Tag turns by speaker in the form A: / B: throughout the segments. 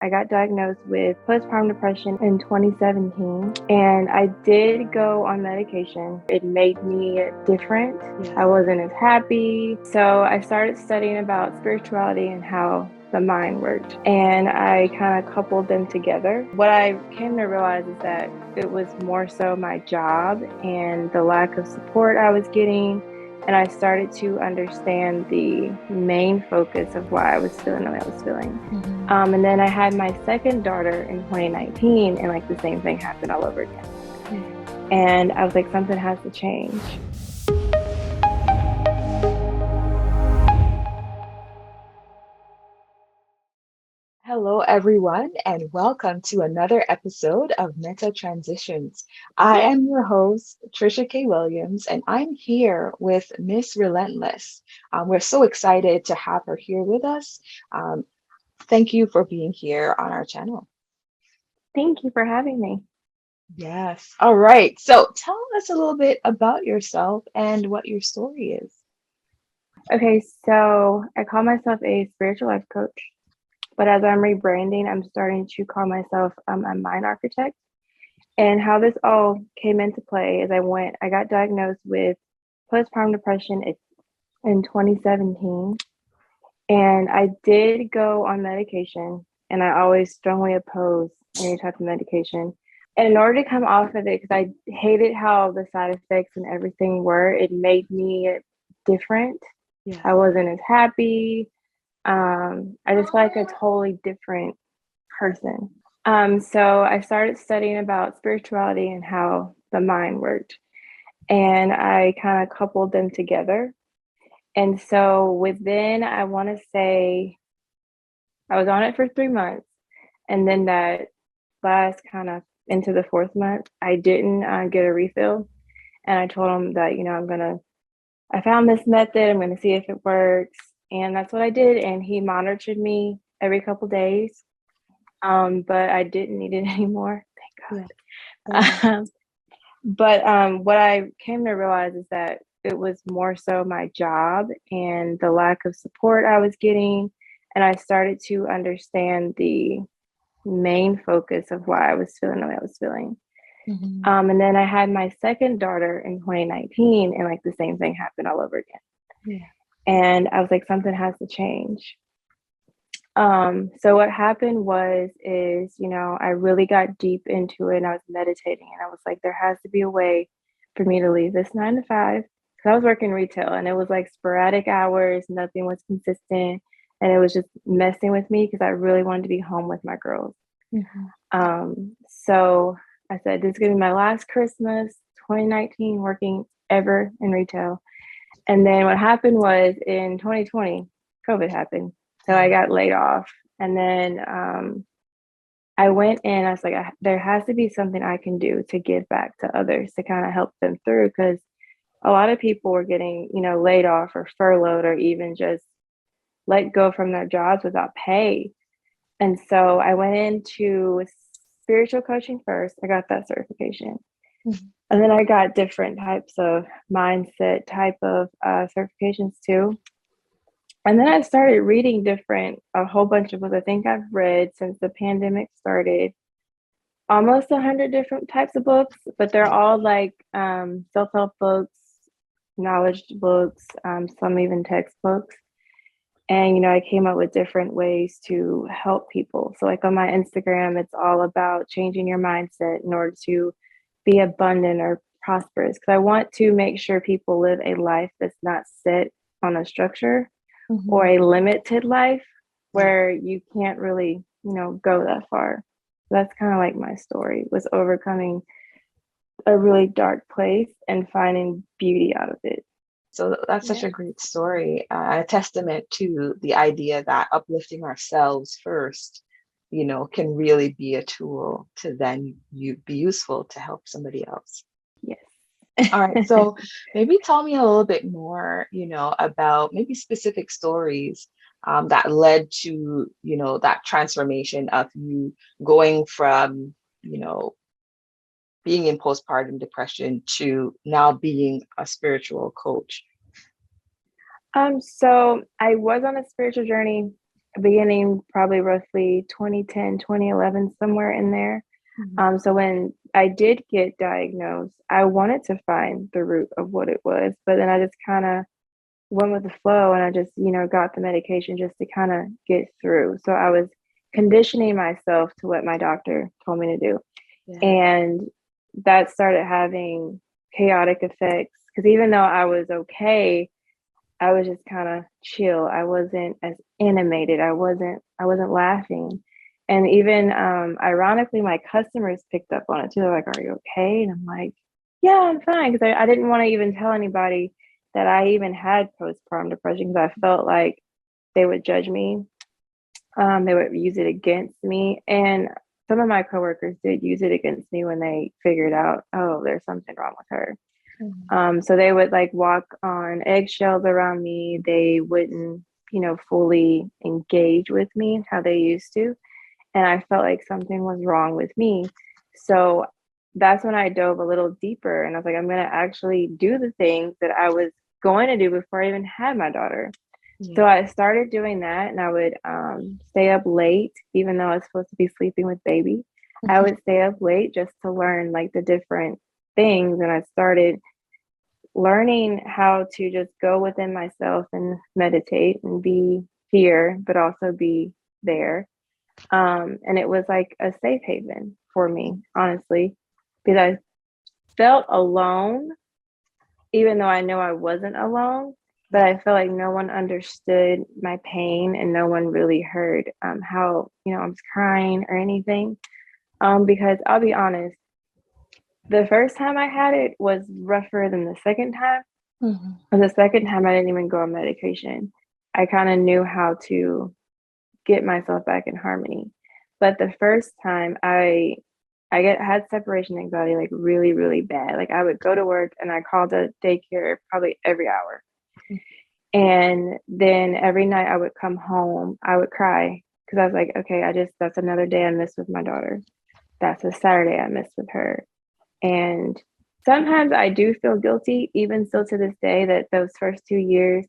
A: I got diagnosed with postpartum depression in 2017, and I did go on medication. It made me different. I wasn't as happy. So I started studying about spirituality and how the mind worked, and I kind of coupled them together. What I came to realize is that it was more so my job and the lack of support I was getting. And I started to understand the main focus of why I was feeling the way I was feeling. And then I had my second daughter in 2019, and like the same thing happened all over again. And I was like, something has to change.
B: Hello, everyone, and welcome to another episode of Meta Transitions. I am your host, Trisha K. Williams, and I'm here with Miss Relentless. We're so excited to have her here with us. Thank you for being here on our channel.
A: Thank you for having me.
B: Yes. All right. So tell us a little bit about yourself and what your story is.
A: Okay, so I call myself a spiritual life coach, but as I'm rebranding, I'm starting to call myself a mind architect. And how this all came into play is I got diagnosed with postpartum depression in 2017. And I did go on medication, and I always strongly oppose any type of medication. And in order to come off of it, because I hated how the side effects and everything were, it made me different. I wasn't as happy. I just felt like a totally different person. So I started studying about spirituality and how the mind worked. And I kind of coupled them together. And so within, I want to say, I was on it for 3 months. And then that last kind of into the fourth month, I didn't get a refill. And I told him that, I found this method. I'm going to see if it works. And that's what I did. And he monitored me every couple days. But I didn't need it anymore. Thank God. But what I came to realize is that it was more so my job and the lack of support I was getting. And I started to understand the main focus of why I was feeling the way I was feeling. And then I had my second daughter in 2019, and like the same thing happened all over again. And I was like, something has to change. So what happened is, I really got deep into it, and I was meditating, and I was like, there has to be a way for me to leave this 9 to 5. Cause I was working retail, and it was like sporadic hours, nothing was consistent, and it was just messing with me because I really wanted to be home with my girls. So I said, this is gonna be my last Christmas, 2019, working ever in retail. And then what happened was in 2020, COVID happened. So I got laid off. And then I went in, I was like, there has to be something I can do to give back to others to kind of help them through. Because a lot of people were getting, laid off or furloughed or even just let go from their jobs without pay. And so I went into spiritual coaching first. I got that certification. And then I got different types of mindset type of certifications too. And then I started reading a whole bunch of books. I think I've read since the pandemic started almost 100 different types of books, but they're all like self-help books, knowledge books, some even textbooks. And, I came up with different ways to help people. So like on my Instagram, it's all about changing your mindset in order to be abundant or prosperous. Because I want to make sure people live a life that's not set on a structure or a limited life where you can't really, go that far. That's kind of like my story, was overcoming a really dark place and finding beauty out of it.
B: So that's such a great story, a testament to the idea that uplifting ourselves first, can really be a tool to then be useful to help somebody else.
A: Yes.
B: All right. So maybe tell me a little bit more, about maybe specific stories that led to, that transformation of you going from, being in postpartum depression to now being a spiritual coach.
A: So I was on a spiritual journey beginning probably roughly 2010, 2011, somewhere in there.
B: Mhm.
A: So when I did get diagnosed, I wanted to find the root of what it was, but then I just kind of went with the flow and I just, got the medication just to kind of get through. So I was conditioning myself to what my doctor told me to do.
B: Yeah.
A: And that started having chaotic effects because even though I was okay, I was just kind of chill. I wasn't as animated. I wasn't laughing. And even ironically, my customers picked up on it too. They're like, "Are you okay?" And I'm like, "Yeah, I'm fine." Because I didn't want to even tell anybody that I even had postpartum depression because I felt like they would judge me. They would use it against me. And some of my coworkers did use it against me when they figured out, oh, there's something wrong with her.
B: Mhm.
A: So they would like walk on eggshells around me. They wouldn't, fully engage with me how they used to. And I felt like something was wrong with me. So that's when I dove a little deeper and I was like, I'm going to actually do the things that I was going to do before I even had my daughter. So
B: Yeah.
A: I started doing that and I would stay up late, even though I was supposed to be sleeping with baby. I would stay up late just to learn like the different things. And I started learning how to just go within myself and meditate and be here, but also be there. And it was like a safe haven for me, honestly, because I felt alone, even though I know I wasn't alone, but
B: Yeah.
A: I felt like no one understood my pain and no one really heard how, I was crying or anything. Because I'll be honest, the first time I had it was rougher than the second time.
B: Mhm.
A: And the second time I didn't even go on medication. I kind of knew how to get myself back in harmony. But the first time had separation anxiety like really, really bad. Like I would go to work and I called a daycare probably every hour. And then every night I would come home, I would cry because I was like, okay, that's another day I missed with my daughter. That's a Saturday I missed with her. And sometimes I do feel guilty, even still to this day, that those first 2 years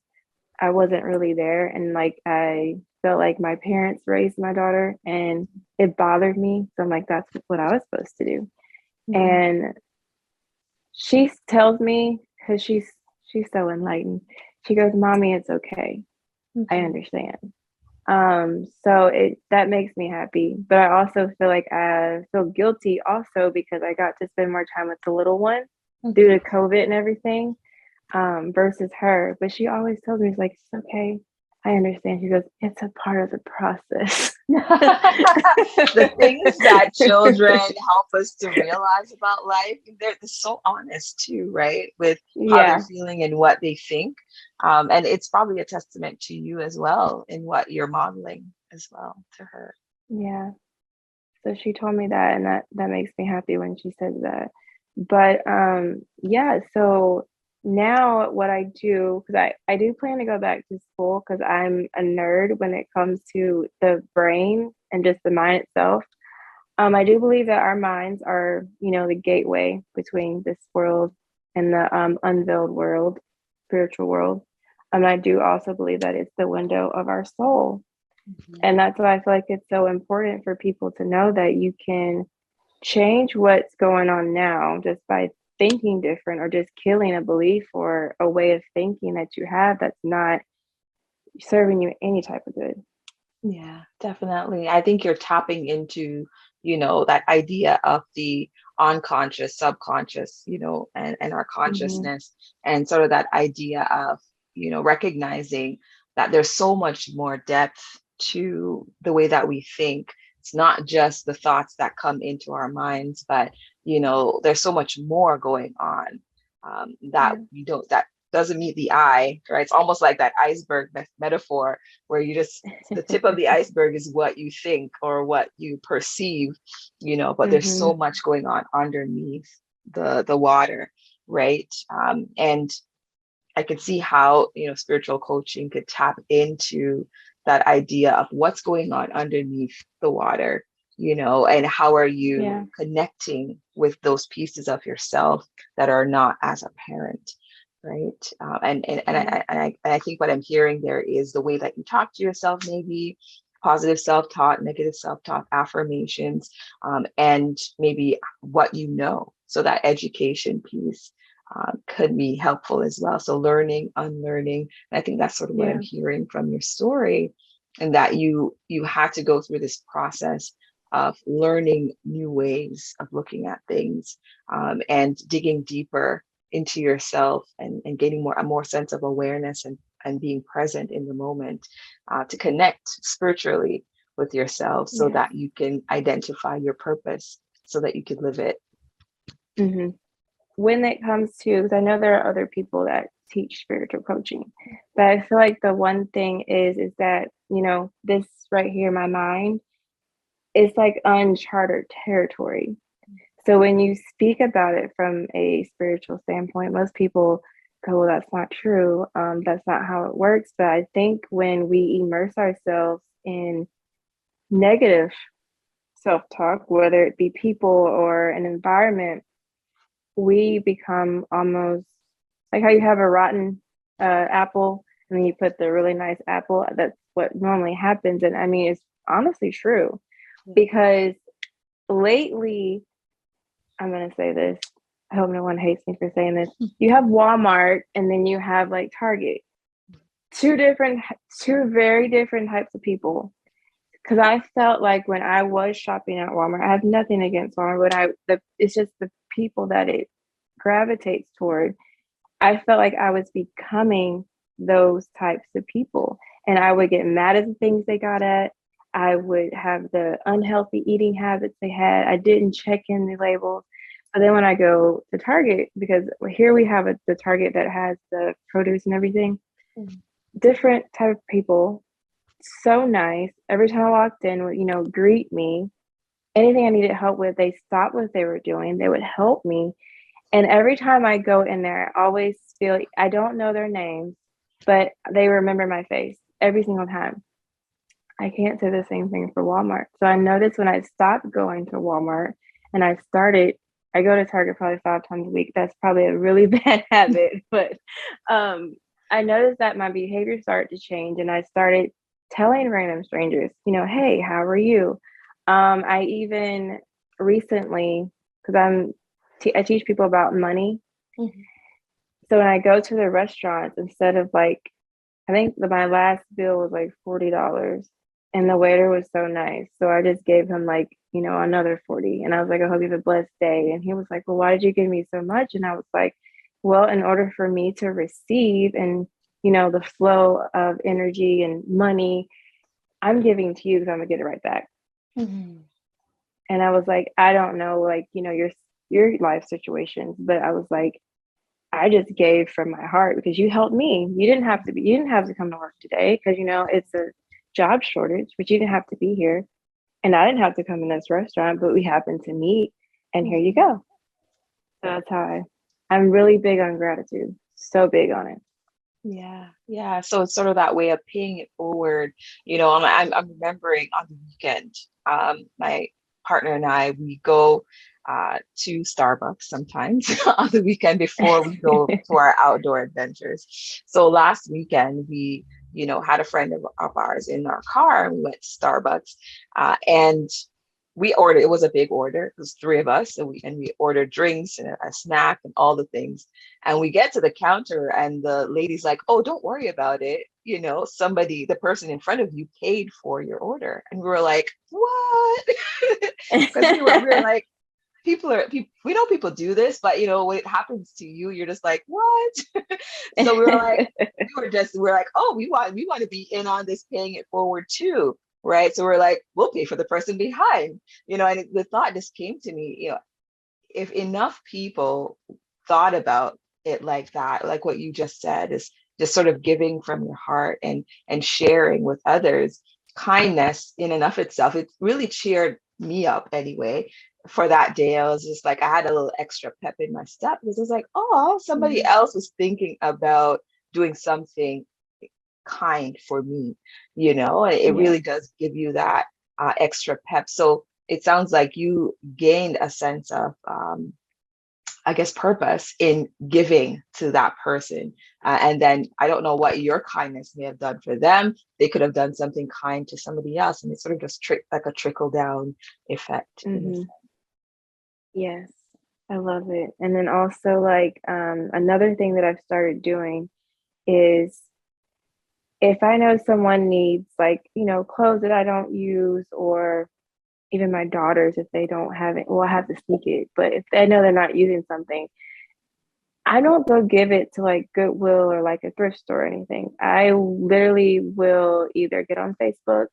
A: I wasn't really there. And like I felt like my parents raised my daughter and it bothered me. So I'm like, that's what I was supposed to do.
B: Mhm.
A: And she tells me, because she's so enlightened, she goes, Mommy, it's okay. I
B: Mhm.
A: understand. So it that makes me happy. But I also feel like I feel guilty also because I got to spend more time with the little one due
B: Mhm.
A: to COVID and everything, versus her. But she always tells me, it's like, it's okay. I understand. She goes, it's a part of the process.
B: The things that children help us to realize about life, they're so honest too, right? With how they're
A: Yeah,
B: feeling and what they think. And it's probably a testament to you as well in what you're modeling as well to her.
A: yeah. So she told me that, and that makes me happy when she says that. But yeah, so now what I do, because I do plan to go back to school because I'm a nerd when it comes to the brain and just the mind itself. I do believe that our minds are, the gateway between this world and the unveiled world, spiritual world. I do also believe that it's the window of our soul.
B: Mhm.
A: And that's why I feel like it's so important for people to know that you can change what's going on now just by thinking different or just killing a belief or a way of thinking that you have that's not serving you any type of good.
B: Yeah, definitely. I think you're tapping into, that idea of the unconscious, subconscious, and our
A: Mm-hmm.
B: consciousness, and sort of that idea of, recognizing that there's so much more depth to the way that we think. It's not just the thoughts that come into our minds, but, there's so much more going on, that
A: Yeah.
B: we don't, that doesn't meet the eye, right? It's almost like that iceberg metaphor where you just the tip of the iceberg is what you think or what you perceive, but there's
A: Mm-hmm.
B: so much going on underneath the water, right? And I could see how, spiritual coaching could tap into that idea of what's going on underneath the water, and how are you
A: Yeah.
B: connecting with those pieces of yourself that are not as apparent. right? And
A: Yeah.
B: I think what I'm hearing there is the way that you talk to yourself, maybe positive self-talk, negative self-talk, affirmations, and maybe what you know. So that education piece could be helpful as well. So learning, unlearning. And I think that's sort of what I'm
A: Yeah.
B: hearing from your story, and that you had to go through this process of learning new ways of looking at things, and digging deeper into yourself, and getting a more sense of awareness, and being present in the moment, to connect spiritually with yourself so
A: Yes.
B: that you can identify your purpose so that you can live it.
A: Hmm. When it comes to, because I know there are other people that teach spiritual coaching, but I feel like the one thing is that, this right here, my mind, is like uncharted territory. So when you speak about it from a spiritual standpoint, most people go, well, that's not true. That's not how it works. But I think when we immerse ourselves in negative self talk, whether it be people or an environment, we become almost like how you have a rotten apple and then you put the really nice apple. That's what normally happens. And I mean, it's honestly true because lately, I'm going to say this. I hope no one hates me for saying this. You have Walmart and then you have like Target. Two very different types of people. Because I felt like when I was shopping at Walmart, I have nothing against Walmart, but it's just the people that it gravitates toward. I felt like I was becoming those types of people, and I would get mad at the things they got at. I would have the unhealthy eating habits they had. I didn't check in the labels. But then when I go to Target, because here we have the Target that has the produce and everything,
B: Mhm.
A: different type of people, so nice. Every time I walked in, would, greet me. Anything I needed help with, they stopped what they were doing. They would help me. And every time I go in there, I always feel I don't know their names, but they remember my face every single time. I can't say the same thing for Walmart. So I noticed when I stopped going to Walmart and I go to Target probably 5 times a week. That's probably a really bad habit, but um, I noticed that my behavior started to change and I started telling random strangers, hey, how are you? I even recently, because I teach people about money.
B: Mhm.
A: So when I go to the restaurants, instead of like, I think my last bill was like $40 and the waiter was so nice. So I just gave him like, another 40. And I was like, I hope you have a blessed day. And he was like, well, why did you give me so much? And I was like, well, in order for me to receive and, the flow of energy and money, I'm giving to you because I'm gonna get it right back.
B: Mhm.
A: And I was like, I don't know, like, your life situations, but I was like, I just gave from my heart because you helped me. You didn't have to come to work today because it's a job shortage, but you didn't have to be here. And I didn't have to come in this restaurant, but we happened to meet and here you
B: Mhm.
A: go. So that's how I'm really big on gratitude. So big on it.
B: Yeah, yeah. So it's sort of that way of paying it forward. I'm remembering on the weekend, my partner and I, we go to Starbucks sometimes on the weekend before we go to our outdoor adventures. So last weekend we, had a friend of ours in our car and we went to Starbucks, and we ordered, it was a big order. It was three of us. And we ordered drinks and a snack and all the things. And we get to the counter and the lady's like, oh, don't worry about it. The person in front of you paid for your order. And we were like, what? Because we were like, we know people do this, but when it happens to you, you're just like, what? So we were like, we're like, oh, we want to be in on this paying it forward too. Right. So we're like, we'll pay for the person behind, and the thought just came to me, if enough people thought about it like that, like what you just said, is just sort of giving from your heart and sharing with others, kindness in and of itself, it really cheered me up anyway. For that day, I was just like, I had a little extra pep in my step because I was like, oh, somebody
A: Mm,
B: else was thinking about doing something kind for me, and it
A: yeah.
B: really does give you that extra pep. So it sounds like you gained a sense of I guess, purpose in giving to that person. And then I don't know what your kindness may have done for them. They could have done something kind to somebody else, and it's sort of just like a trickle down effect in a
A: Hmm.
B: sense.
A: Yes, I love it. And then also, like, another thing that I've started doing is if I know someone needs, like, clothes that I don't use, or even my daughters, if they don't have it, well, I have to sneak it. But if they know they're not using something, I don't go give it to like Goodwill or like a thrift store or anything. I literally will either get on Facebook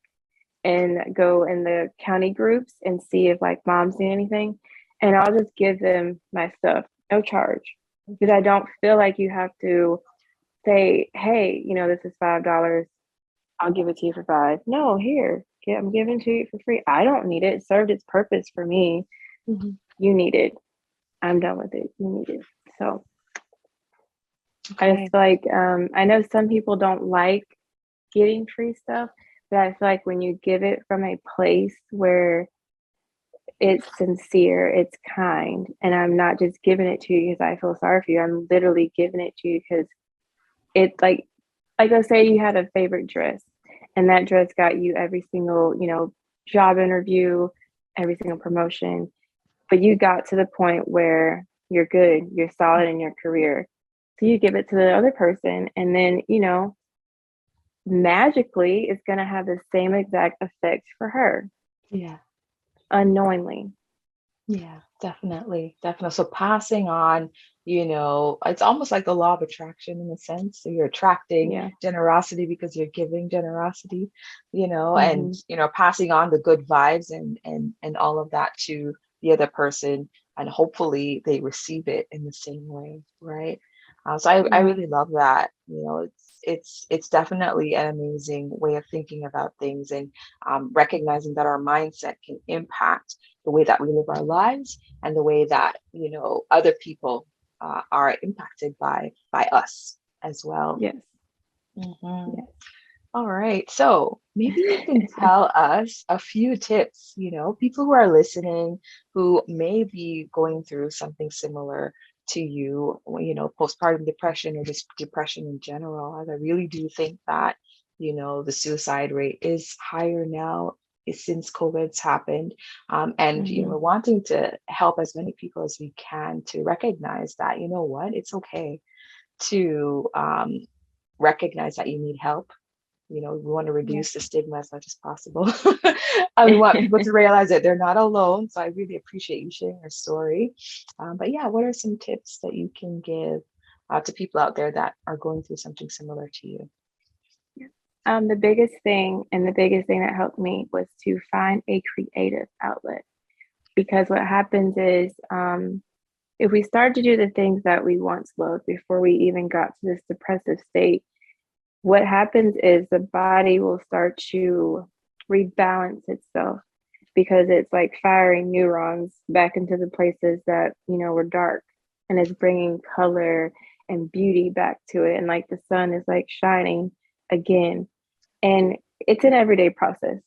A: and go in the county groups and see if like moms need anything. And I'll just give them my stuff, no charge. Because I don't feel like you have to say, hey, this is $5. I'll give it to you for 5. No, here, I'm giving it to you for free. I don't need it. It served its purpose for me.
B: Mhm.
A: You need it. I'm done with it. You need it. So I just
B: Okay.
A: feel like I know some people don't like getting free stuff, but I feel like when you give it from a place where it's sincere, it's kind, and I'm not just giving it to you because I feel sorry for you. I'm literally giving it to you because it's like let's say you had a favorite dress, and that dress got you every single, job interview, every single promotion, but you got to the point where you're good, you're solid in your career. So you give it to the other person, and then, magically it's going to have the same exact effect for her
B: Yeah.
A: unknowingly.
B: Yeah, definitely. Definitely. So passing on, it's almost like the law of attraction in a sense. So you're attracting
A: Yeah.
B: generosity because you're giving generosity, and
A: Hmm.
B: passing on the good vibes and all of that to the other person, and hopefully they receive it in the same way, right? So I
A: Yeah.
B: really love that. It's definitely an amazing way of thinking about things, and recognizing that our mindset can impact the way that we live our lives and the way that other people are impacted by us as well.
A: Yes.
B: Mhm.
A: Yes.
B: All right, so maybe you can tell us a few tips, people who are listening who may be going through something similar to you, postpartum depression or just depression in general. As I really do think that, the suicide rate is higher now since COVID's happened. And,
A: Hmm.
B: we're wanting to help as many people as we can to recognize that, what, it's okay to recognize that you need help. We want to
A: Yeah.
B: reduce the stigma as much as possible. And we want people to realize that they're not alone. So I really appreciate you sharing your story. But yeah, what are some tips that you can give to people out there that are going through something similar to you?
A: The biggest thing that helped me was to find a creative outlet, because what happens is, if we start to do the things that we once loved before we even got to this depressive state, what happens is the body will start to rebalance itself, because it's like firing neurons back into the places that, were dark, and it's bringing color and beauty back to it. And like the sun is like shining again. And it's an everyday process.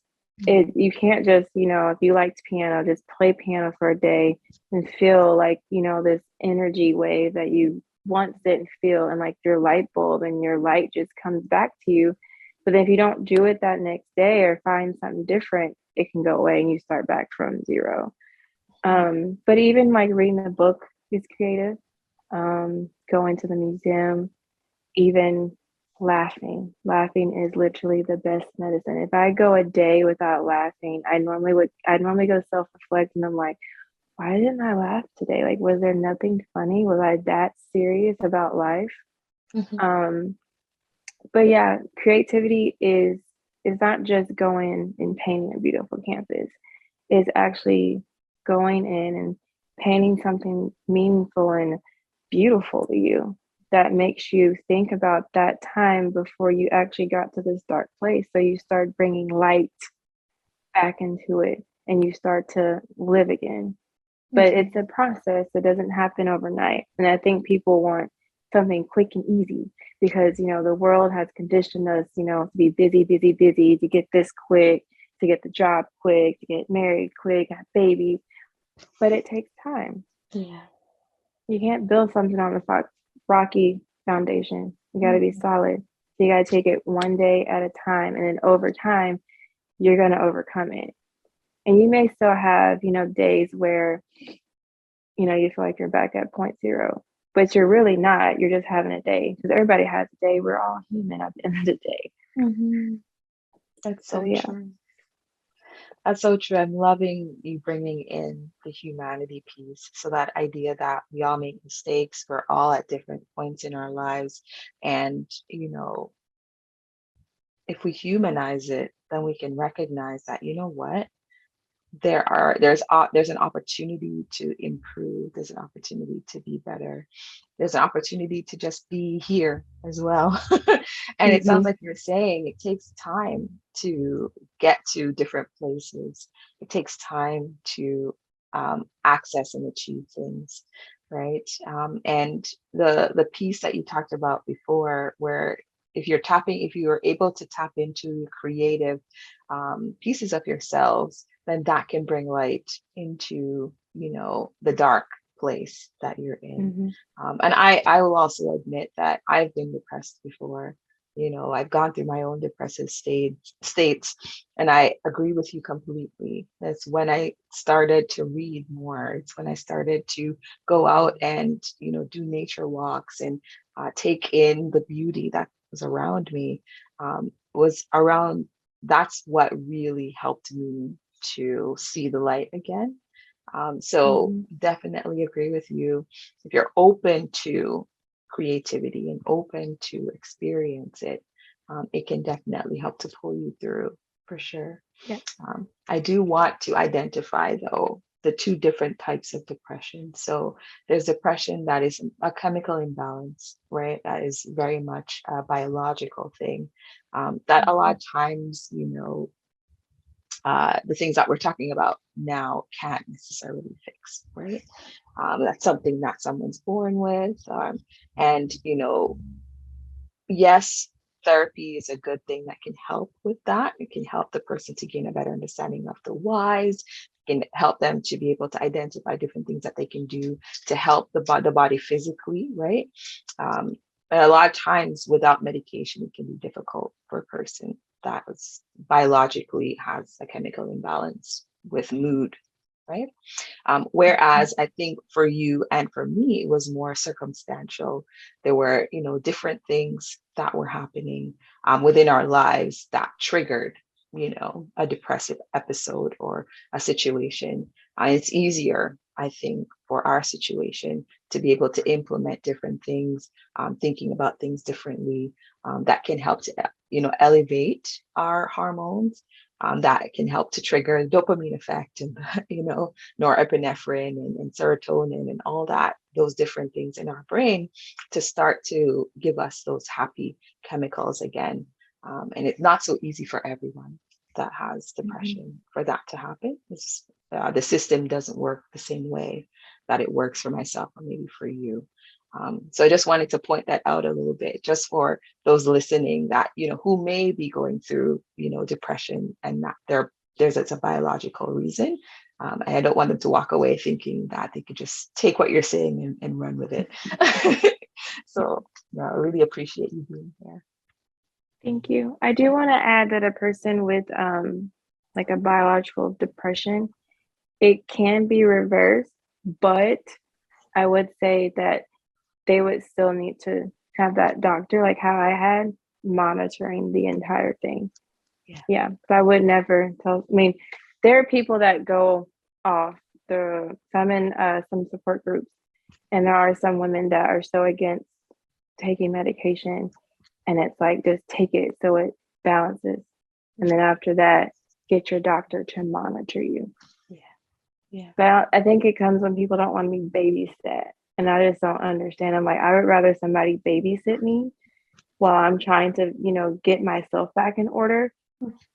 A: You can't just, if you liked piano, just play piano for a day and feel like, this energy wave that you once didn't feel, and like your light bulb and your light just comes back to you. But then if you don't do it that next day or find something different, it can go away and you start back from zero. But even like reading a book is creative. Going to the museum, even laughing is literally the best medicine. If I go a day without laughing, I'd normally go self-reflect, and I'm like, why didn't I laugh today? Like, was there nothing funny? Was I that serious about life?
B: Mhm.
A: um but yeah, creativity is not just going and painting a beautiful canvas. Is actually going in and painting something meaningful and beautiful to you, that makes you think about that time before you actually got to this dark place. So you start bringing light back into it and you start to live again. But
B: Mhm.
A: it's a process. It doesn't happen overnight. And I think people want something quick and easy because, the world has conditioned us, to be busy, busy, busy, to get this quick, to get the job quick, to get married quick, have babies. But it takes time.
B: Yeah.
A: You can't build something on a rocky foundation. You got to be
B: Mhm.
A: solid. So you got to take it one day at a time. And then over time, you're going to overcome it. And you may still have, days where, you feel like you're back at point zero, but you're really not. You're just having a day because everybody has a day. We're all human at the end of the day.
B: Mhm. That's
A: So,
B: so
A: yeah.
B: true. That's so true. I'm loving you bringing in the humanity piece. So that idea that we all make mistakes, we're all at different points in our lives. And, if we humanize it, then we can recognize that, you know what? There's an opportunity to improve. There's an opportunity to be better. There's an opportunity to just be here as well. And it sounds
A: Hmm.
B: like you're saying it takes time to get to different places. It takes time to access and achieve things, right? And the piece that you talked about before, where if you are able to tap into creative pieces of yourselves, then that can bring light into, the dark place that you're in.
A: Hmm.
B: And I will also admit that I've been depressed before. I've gone through my own depressive states, and I agree with you completely. That's when I started to read more. It's when I started to go out and, do nature walks and take in the beauty that was around me. Was around That's what really helped me to see the light again. So
A: Hmm.
B: definitely agree with you. If you're open to creativity and open to experience it, it can definitely help to pull you through for sure.
A: Yeah.
B: I do want to identify, though, the two different types of depression. So there's depression that is a chemical imbalance, right? That is very much a biological thing. That a lot
A: Hmm.
B: of times, the things that we're talking about now can't necessarily fix, right? That's something that someone's born with. And, yes, therapy is a good thing that can help with that. It can help the person to gain a better understanding of the whys, can help them to be able to identify different things that they can do to help the body physically, right? Um, and a lot of times without medication, it can be difficult for a person that is biologically has a chemical imbalance with mood, right? Whereas I think for you and for me, it was more circumstantial. There were, different things that were happening within our lives that triggered, a depressive episode or a situation. It's easier, I think, for our situation to be able to implement different things, thinking about things differently, that can help to, elevate our hormones. That can help to trigger dopamine effect and norepinephrine and serotonin and all that, those different things in our brain to start to give us those happy chemicals again. And it's not so easy for everyone that has
A: Hmm.
B: depression for that to happen. The system doesn't work the same way that it works for myself or maybe for you. So I just wanted to point that out a little bit, just for those listening that, who may be going through, depression and that it's a biological reason. And I don't want them to walk away thinking that they could just take what you're saying and run with it.
A: Yeah.
B: So no, I really appreciate you being here.
A: Thank you. I do want to add that a person with like a biological depression, it can be reversed, but I would say that they would still need to have that doctor, like how I had, monitoring the entire thing.
B: Yeah.
A: Yeah, but I would never tell. I mean, there are people that go off the. So I'm in some support groups, and there are some women that are so against taking medication, and it's like just take it so it balances, and then after that, get your doctor to monitor you.
B: Yeah. Yeah.
A: But I think it comes when people don't want to be babysat, and I just don't understand. I'm like, I would rather somebody babysit me while I'm trying to, get myself back in order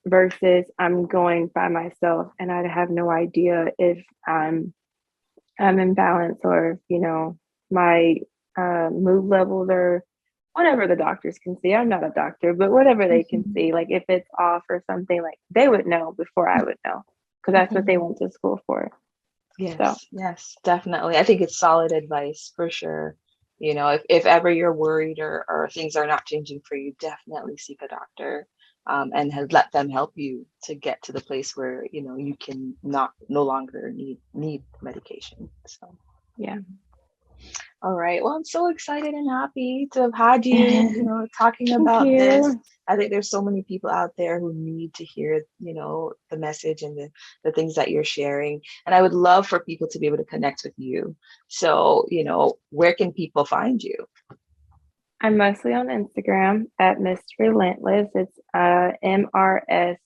A: versus I'm going by myself and I have no idea if I'm in balance or my mood levels or whatever the doctors can see. I'm not a doctor, but whatever they can
B: Mhm.
A: see, like if it's off or something, like they would know before I would know because that's what they
B: Mhm.
A: went to school for. So
B: Yes, definitely. I think it's solid advice for sure. If ever you're worried or things are not changing for you, definitely seek a doctor, and let them help you to get to the place where, you can not no longer need medication. So,
A: yeah.
B: all right. Well, I'm so excited and happy to have had you, talking
A: Thank
B: about this.
A: you.
B: I think there's so many people out there who need to hear, the message and the things that you're sharing. And I would love for people to be able to connect with you. So, where can people find you?
A: I'm mostly on Instagram at Miss Relentless. It's MRSRELENTLESS.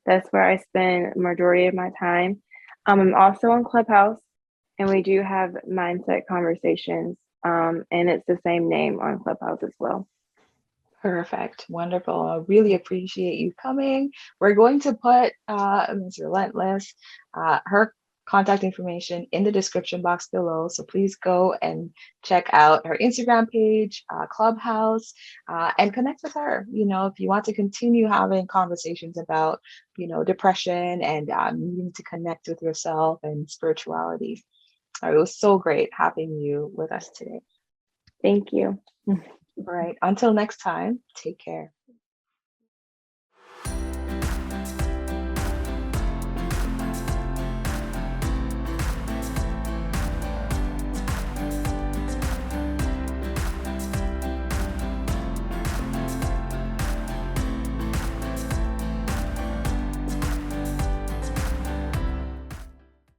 A: That's where I spend majority of my time. I'm also on Clubhouse, and we do have mindset conversations. And it's the same name on Clubhouse as well.
B: Perfect. Wonderful. I really appreciate you coming. We're going to put Ms. Relentless, her contact information in the description box below. So please go and check out her Instagram page, Clubhouse, and connect with her. If you want to continue having conversations about, depression and needing to connect with yourself and spirituality. It was so great having you with us today.
A: Thank you.
B: All right. Until next time, take care.